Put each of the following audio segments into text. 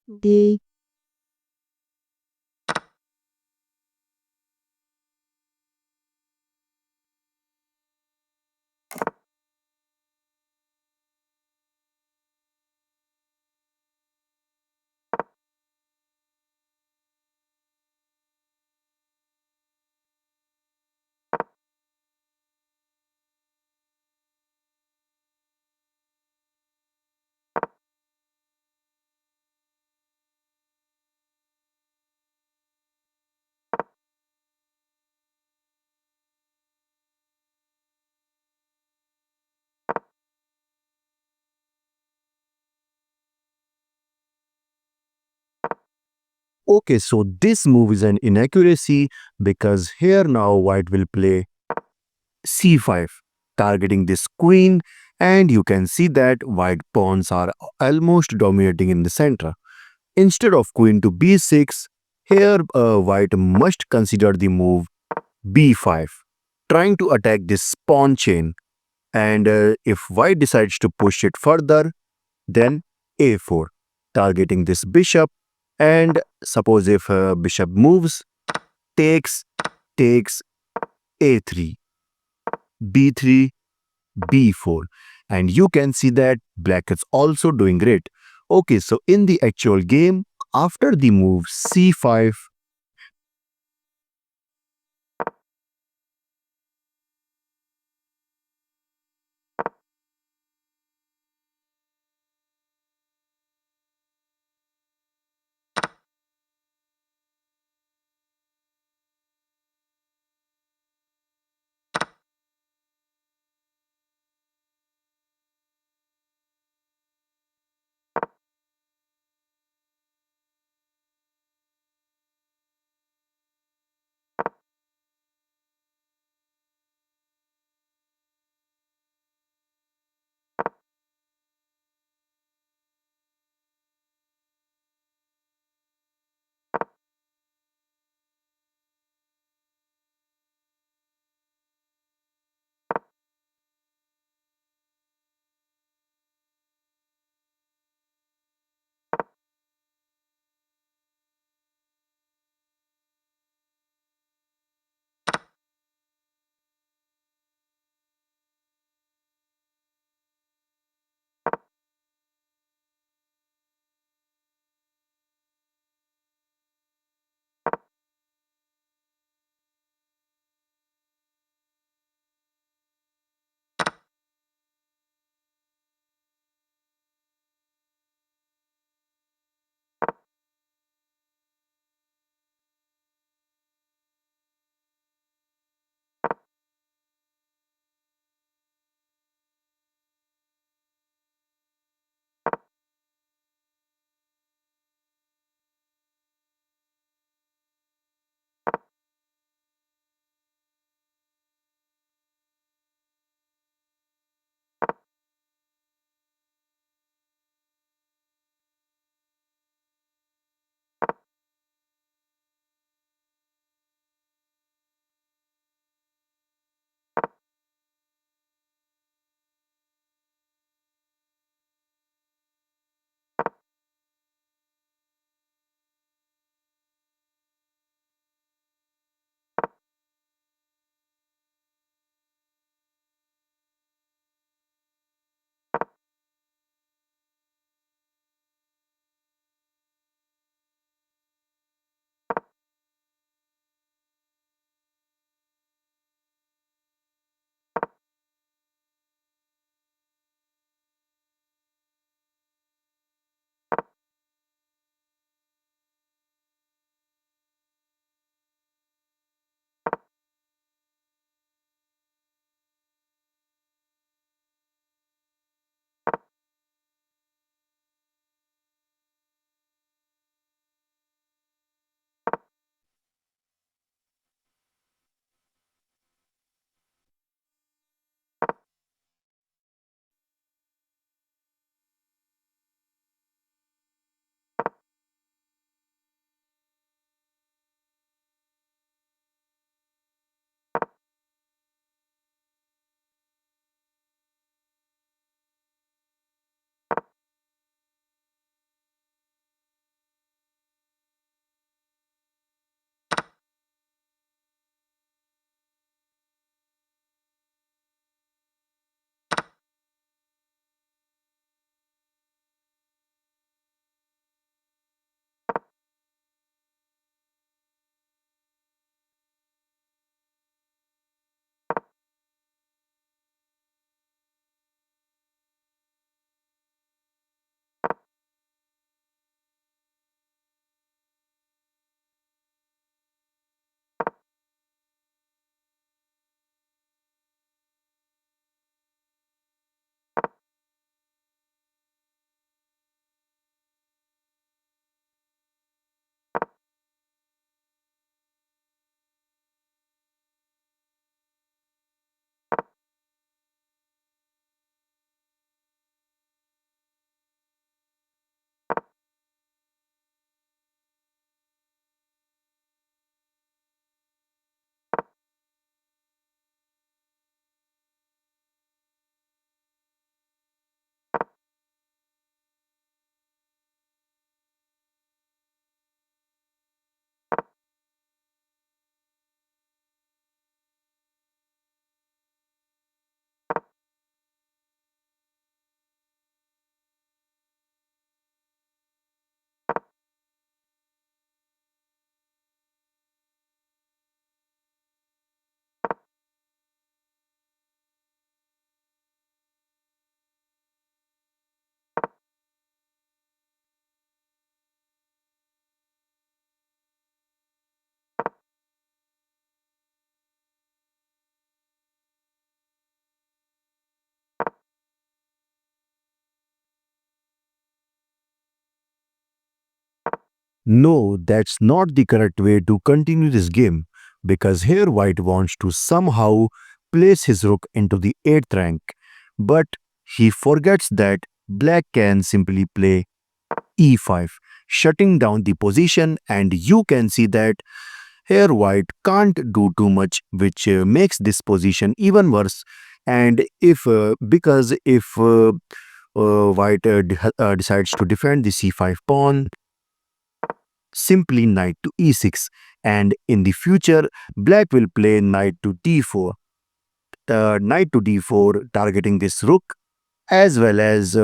D. Okay, so this move is an inaccuracy because here now white will play c5, targeting this queen, and you can see that white pawns are almost dominating in the center. Instead of queen to b6, here white must consider the move b5, trying to attack this pawn chain. And if white decides to push it further, then a4, targeting this bishop. And suppose if bishop moves, takes, takes a3, b3, b4. And you can see that black is also doing great. Okay, so in the actual game, after the move c5, No, that's not the correct way to continue this game because here white wants to somehow place his rook into the 8th rank. But he forgets that black can simply play e5, shutting down the position, and you can see that here white can't do too much, which makes this position even worse. And if because if white decides to defend the c5 pawn, simply knight to e6, and in the future black will play knight to d4, knight to d4 targeting this rook, as well as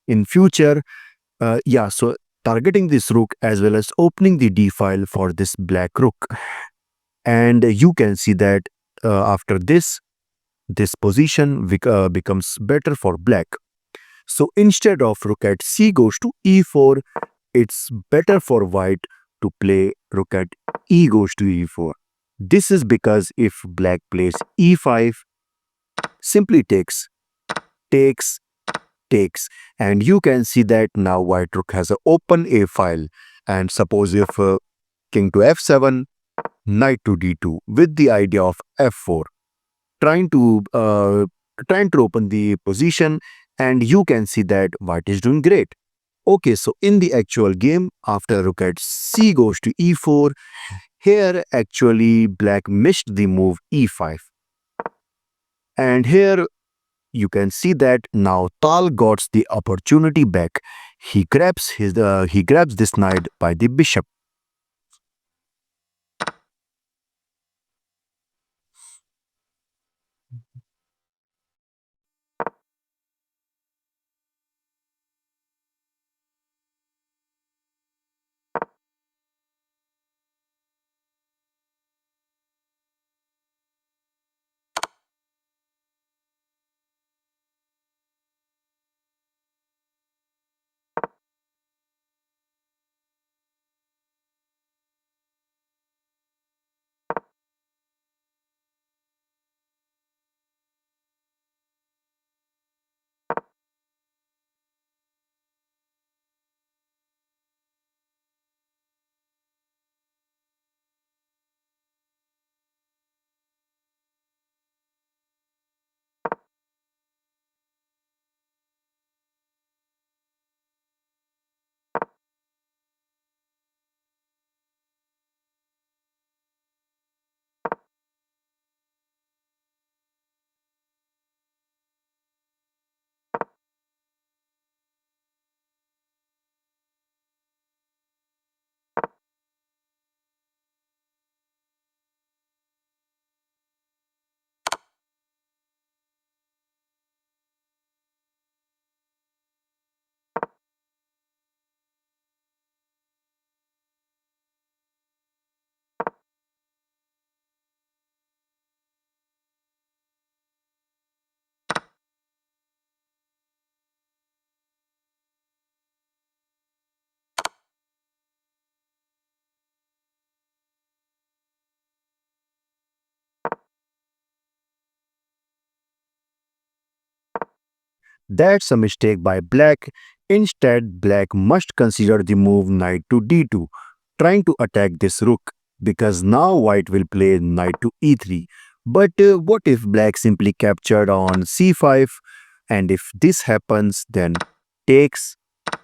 in future so targeting this rook as well as opening the d file for this black rook. And you can see that after this position becomes better for black. So instead of rook at c goes to e4, it's better for white to play rook at e goes to e4. This is because if black plays e5, simply takes, takes. And you can see that now white rook has an open a file. And suppose if king to f7, knight to d2 with the idea of f4, trying to uh, trying to open the position, and you can see that white is doing great. Okay, so in the actual game, after rook at c goes to e4, here actually black missed the move e5. And here you can see that now Tal got the opportunity back. He grabs this knight by the bishop. That's a mistake by black. Instead, black must consider the move knight to d2, trying to attack this rook, because now white will play knight to e3. But what if black simply captured on c5? And if this happens, then takes,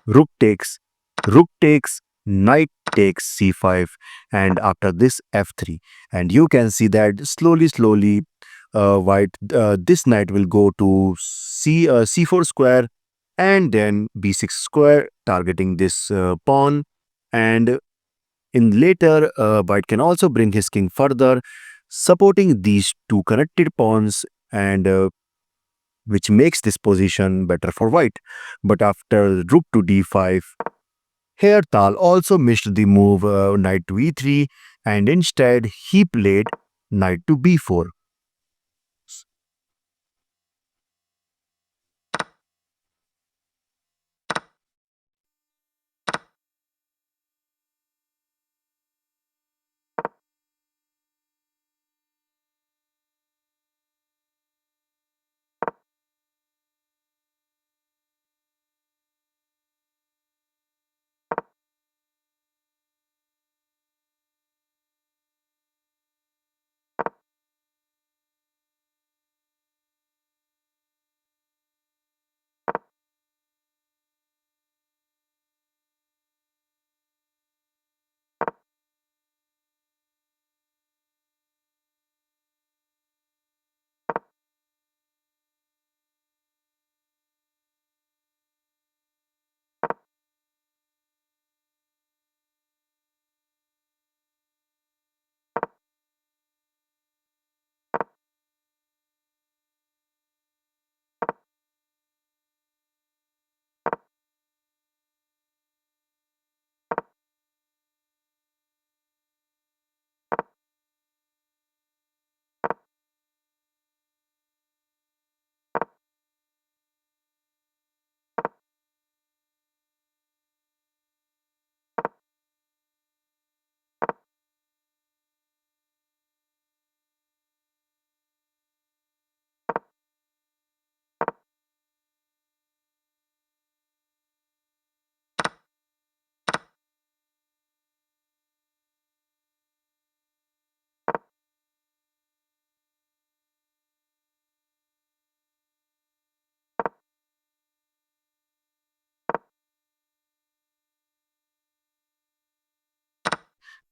rook takes, rook takes, knight takes c5, and after this f3. And you can see that slowly white this knight will go to c4 square, and then b6 square targeting this pawn. And in later white can also bring his king further, supporting these two connected pawns, and which makes this position better for white. But after rook to d5, here Tal also missed the move knight to e3, and instead he played knight to b4.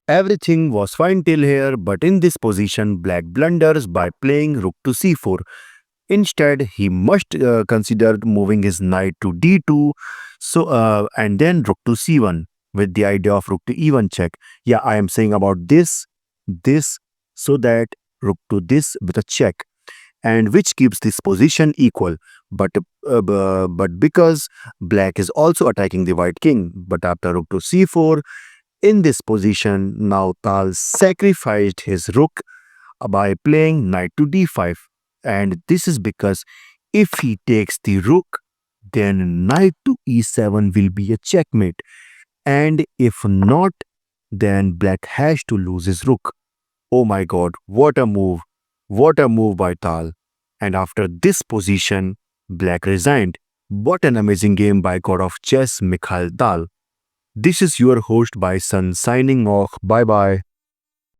Everything was fine till here, but in this position, black blunders by playing rook to c4. Instead, he must consider moving his knight to d2, and then rook to c1 with the idea of rook to e1 check. Yeah, I am saying about this, so that rook to this with a check, and which keeps this position equal. But because black is also attacking the white king, but after rook to c4, in this position, now Tal sacrificed his rook by playing knight to d5. And this is because if he takes the rook, then knight to e7 will be a checkmate. And if not, then black has to lose his rook. Oh my god, what a move! What a move by Tal. And after this position, black resigned. What an amazing game by god of chess Mikhail Tal. This is your host by Sun signing off. Bye bye.